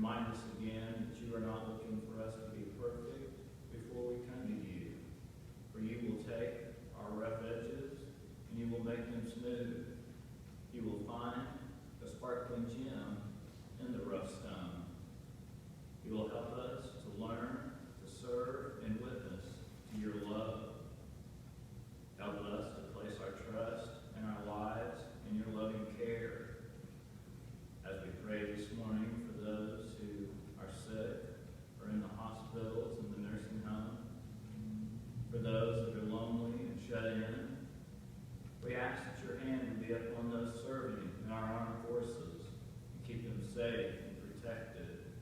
Remind us again that you are not looking for us to be perfect before we come to you. For you will take our rough edges and you will make them smooth. You will find a sparkling gem in the rough stone. You will help us to learn, to serve, and witness to your love. Help us to place our trust in our lives in your loving care. As we pray this morning for those who are sick or in the hospitals and the nursing home, for those that are lonely and shut in, we ask that your hand would be upon those serving in our armed forces and keep them safe and protected.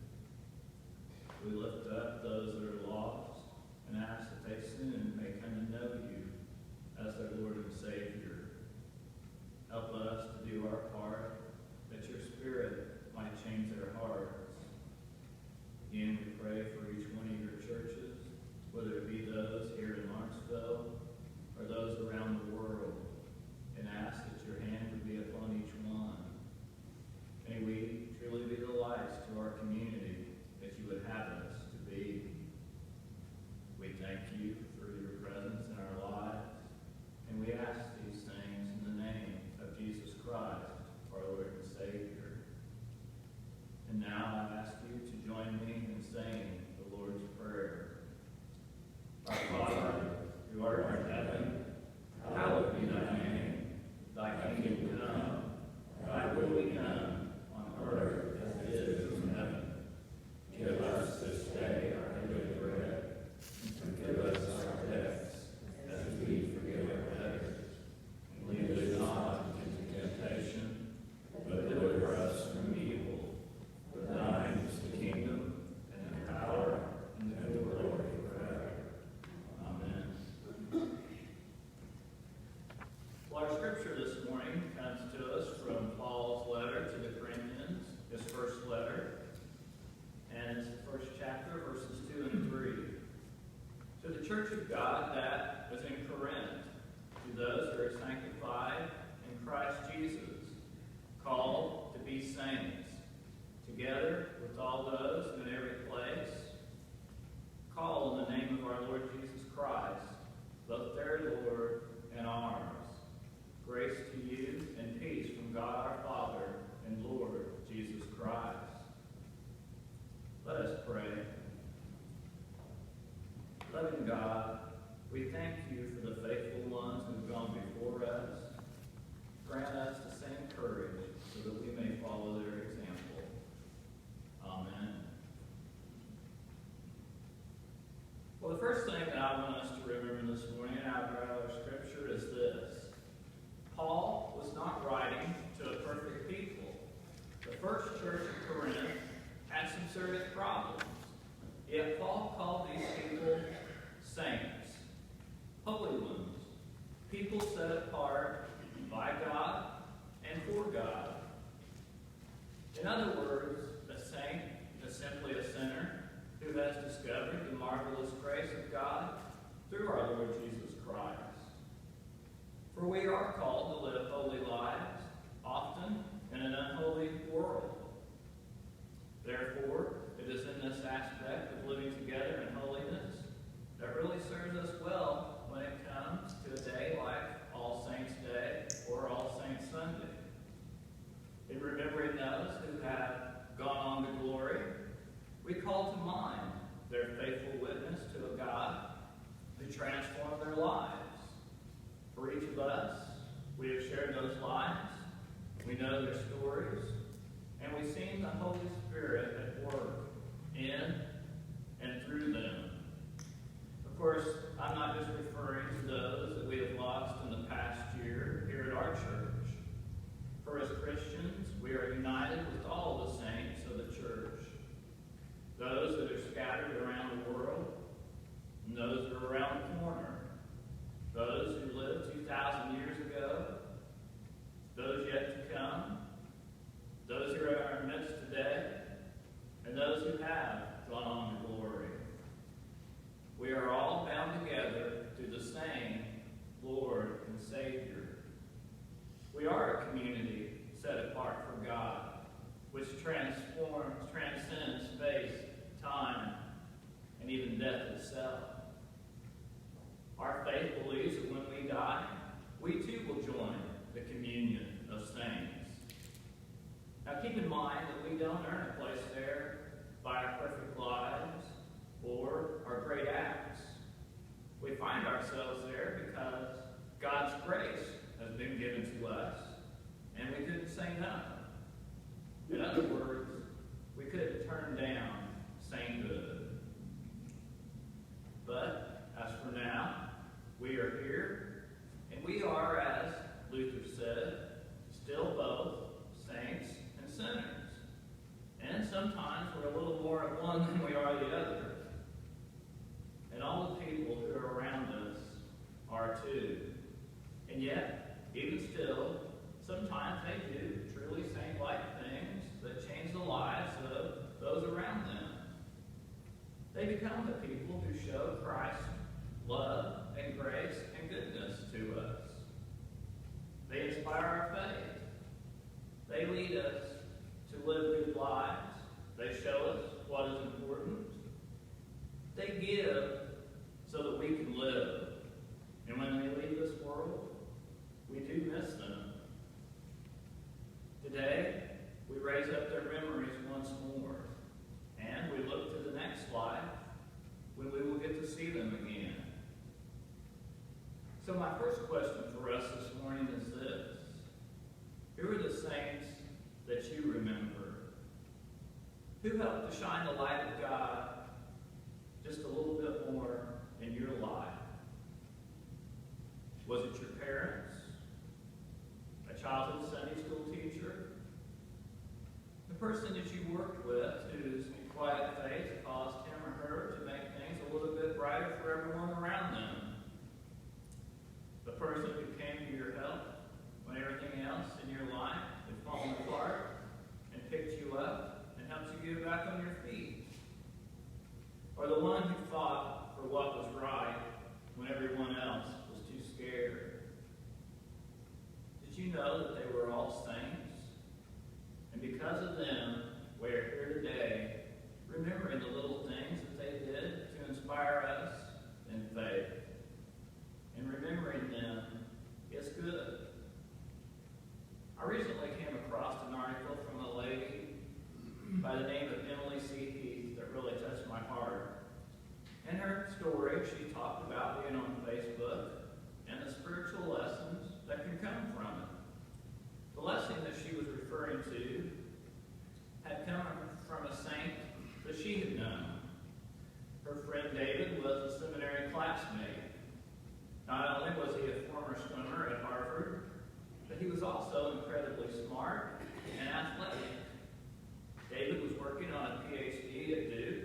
We lift up those that are lost and ask that they soon may come to know you as their Lord and Savior. Help us to do our part, that your Spirit might change their hearts. Again, we pray for each one of your churches, whether it be those here in Lawrenceville or those around the world, and ask that your hand would be upon each one. May we truly be the lights to our community that you would have us to be. We thank you for your presence in our lives, and we ask these things in the name of Jesus Christ, our Lord and Savior. And now I ask you to join me in saying the Lord's Prayer. Our Father, who art in heaven, hallowed be thy name. Thy kingdom come, thy will be done, on earth as it is in heaven. Give us this day our daily bread, and forgive us our debts, as we forgive our debtors. And lead us not into temptation, but deliver us from evil. For thine is the kingdom, and the power, and the glory forever. Amen. Well, our scripture this morning comes to us from Paul's letter to the Corinthians, his first letter. And it's the first chapter, verses 2 and 3. To the church of God that is in Corinth, to those who are sanctified in Christ Jesus, called to be saints, together with all those in every place, call in the name of our Lord Jesus Christ, both their Lord and ours. Grace to you and peace from God our Father and Lord Jesus Christ. Let us pray. Loving God, we thank you for the faithful ones who have gone before us. Grant us the same courage so that we may follow their example. Amen. Well, the first thing that I want us to remember this morning out of our scripture is this. Paul was not writing to a perfect people. The first church of Corinth had some serious problems. Yet Paul called these people saints, holy ones, people set apart by God and for God. In other words, a saint is simply a sinner who has discovered the marvelous grace of God through our Lord Jesus Christ. For we are called to live holy lives, often in an unholy world. Therefore, it is in this aspect of living together in holiness that really serves us well when it comes to a day like All Saints' Day or All Saints' Sunday. In remembering those who have gone on to glory, we call to mind their faithful witness to a God who transformed their lives. For each of us, we have shared those lives, we know their stories, and we've seen the Holy Spirit at work in and through them. Of course, I'm not just referring to those that we have lost in the past year here at our church. For as Christians, we are united with all the saints of the church. Those that are scattered around the world, and those that are around the corner. Those who lived 2,000 years ago, those yet to come, those who are in our midst today, and those who have gone on to glory. We are all bound together through the same Lord and Savior. We are a community set apart for God, which transcends even death itself. Our faith believes that when we die, we too will join the communion of saints. Now keep in mind that we don't earn a place there by our perfect lives or our great acts. We find ourselves there because God's grace has been given to us, and we couldn't say no. In other words, we couldn't turn down sainthood. But as for now, we are here, and we are, as Luther said, still both saints and sinners. And sometimes we're a little more of one than we are the other. And all the people who are around us are too. And yet, even still, sometimes they do truly saint-like things that change the lives of those around them. They become the people who show Christ's love and grace and goodness to us. They inspire our faith. They lead us to live good lives. They show us what is important. They give so that we can live. And when they leave this world, we do miss them. Today, we raise up their memories once more, and we look to the next life when we will get to see them again. So my first question for us this morning is this: who are the saints that you remember? Who helped to shine the light of God just a little bit more in your life? Was it your parents? A childhood Sunday school teacher? The person that you worked with whose quiet faith caused him or her to make things a little bit brighter for everyone around them? The person who came to your help when everything else in your life had fallen apart and picked you up and helped you get back on your feet? Or the one who fought for what was right when everyone else was too scared? Did you know that they were all saints? And because of them, we are here today, remembering the little things that they did to inspire us in faith. And remembering them is good. I recently came across an article from a lady by the name of Emily C. Heath that really touched my heart. In her story, she talked about being on Facebook and the spiritual lessons that can come from it. The lesson that she was referring to had come from a saint that she had known. Her friend David was a seminary classmate. Not only was he a former swimmer at Harvard, but he was also incredibly smart and athletic. David was working on a PhD at Duke,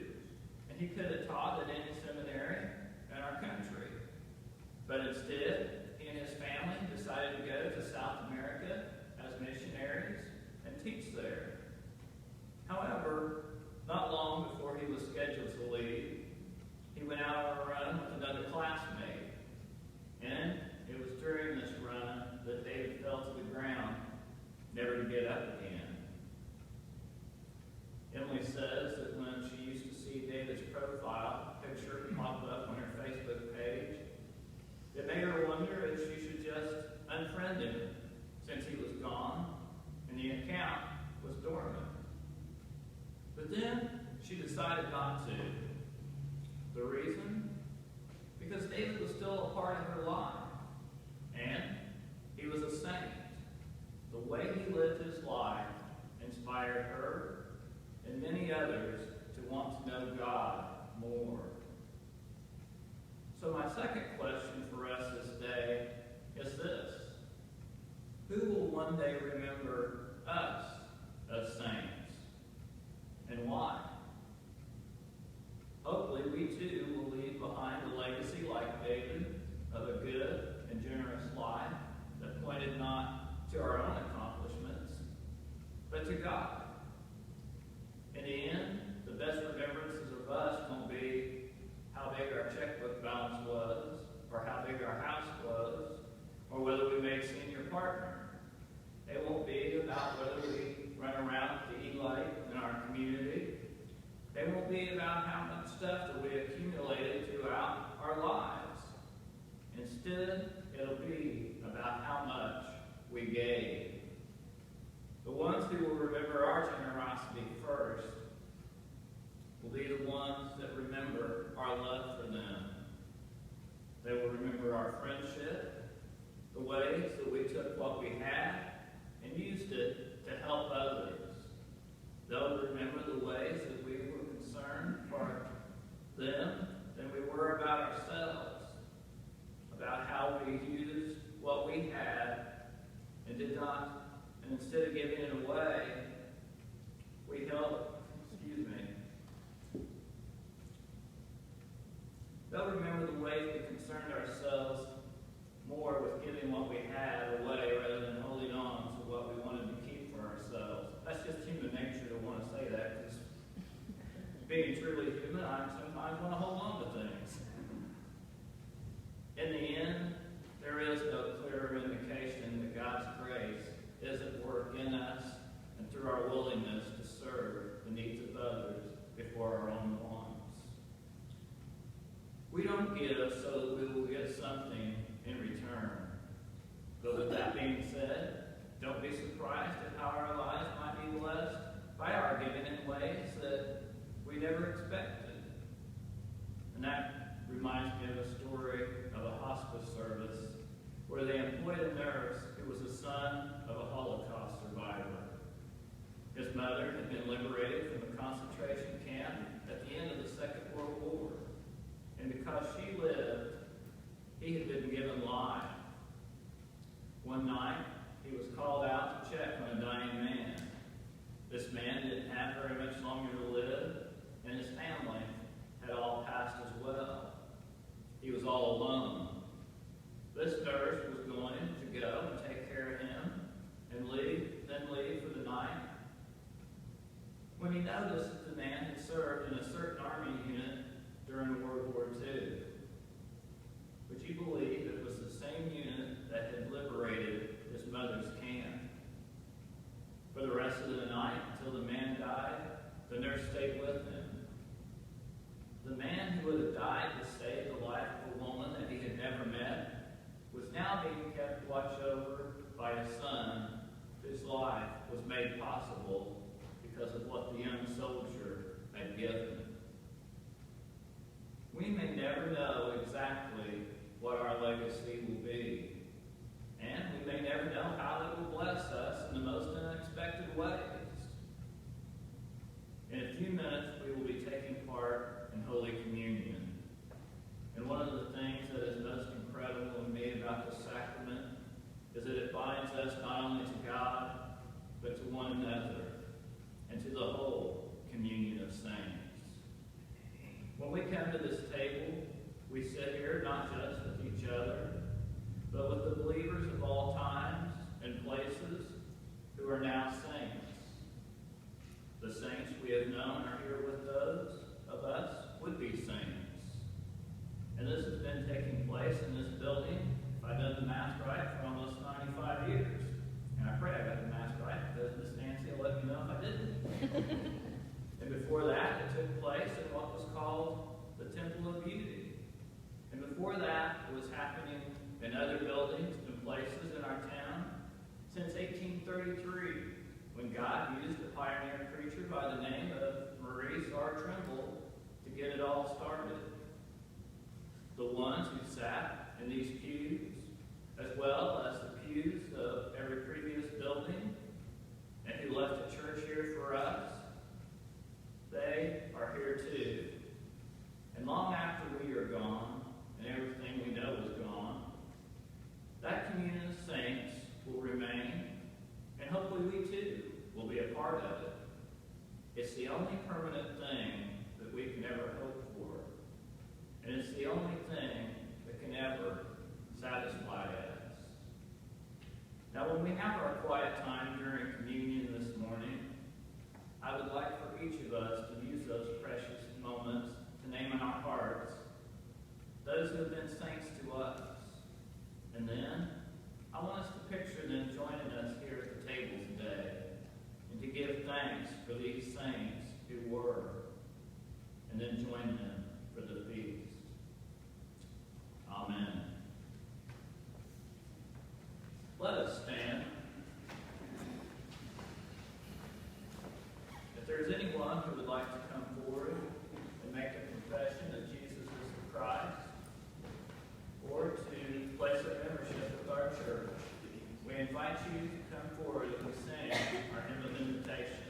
and he could have taught at any seminary in our country. But instead, he and his family decided to go to South America as missionaries and teach there. However, not long before he was scheduled to leave, he went out on a run with another classmate. And it was during this run that David fell to the ground, never to get up again. Emily says that when she used to see David's profile picture pop up on her Facebook page, it made her wonder if she should just unfriend him since he was gone and the account was dormant. But then she decided not to. The reason? Because David was still a part of her life, and he was a saint. The way he lived his life inspired her and many others to want to know God more. So my second question for us this day is this: who will one day remember us as saints, and why? Hopefully we too will leave behind a legacy like David of be about how much stuff that we accumulated throughout our lives. Instead, it'll be about how much we gave. The ones who will remember our generosity first will be the ones that remember our love for them. They will remember our friendship, the ways that we took what we had and used it to help others. They'll remember the ways that we were concerned for them than we were about ourselves, about how we used what we had and did not, and instead of giving it away, we held, They'll remember the ways we concerned ourselves more with giving what we had away rather than holding on to what we wanted to keep for ourselves. That's just human nature to want to say that, because being truly human, I sometimes want to hold on to things. In the end, there is no clearer indication that God's grace is at work in us and through our willingness to serve the needs of others before our own wants. We don't give so that we will get something in return. But with that being said, don't be surprised at how our lives might be blessed by our giving in ways that we never expected. And that reminds me of a story of a hospice service where they employed a nurse who was the son of a Holocaust survivor. His mother had been liberated from the concentration camp at the end of the Second World War. And because she lived, he had been given life. One night, he was called out to check on a dying man. This man didn't have very much longer to live, and his family had all passed as well. He was all alone. This nurse was going to go and take care of him and then leave for the night. When he noticed that the man had served in a certain army unit during World War II. Would you believe it was the same unit that had liberated his mother's camp? For the rest of the night, until the man died, the nurse stayed with him. The man who would have died to save the life of a woman that he had never met was now being kept watch over by a son whose life was made possible because of what the young soldier had given. We may never know exactly what our legacy will be, and we may never know how it will bless us in the most unexpected ways. In a few minutes, we will be taking part in Holy Communion. And one of the things that is most incredible to me about this sacrament is that it binds us not only to God, but to one another, and to the whole communion of saints. When we come to this table, we sit here not just with each other, but with the believers of all times and places who are now saints. The saints we have known are here with those of us would-be saints. And this has been taking place in this building, if I done the math right, for almost 95 years. And I pray I got the math right, because Miss Nancy will let me know if I didn't. And before that, it took place in what was called the Temple of Beauty. And before that, it was happening in other buildings and places in our town since 1833, when God used a pioneer preacher by the name of Marie Starr Trimble to get it all started. The ones who sat in these pews, as well as the pews of every previous building, and who left a church here for us, they are here too. And long after we are gone, and everything we know is gone, that communion of saints will remain, and hopefully we too will be a part of it. It's the only permanent thing that we can ever hope for. And it's the only thing that can ever satisfy us. Now, when we have our quiet time during communion this morning, I would like for each of us to use those precious moments to name in our hearts those who have been saints to us. And then, I want us to picture them joining us here at the table today, and to give thanks for these saints who were. and then join them for the feast. Amen. Let us stand. If there's anyone who would like to come forward and make a confession that Jesus is the Christ, or to place a membership with our church, we invite you to come forward and we sing our hymn of invitation.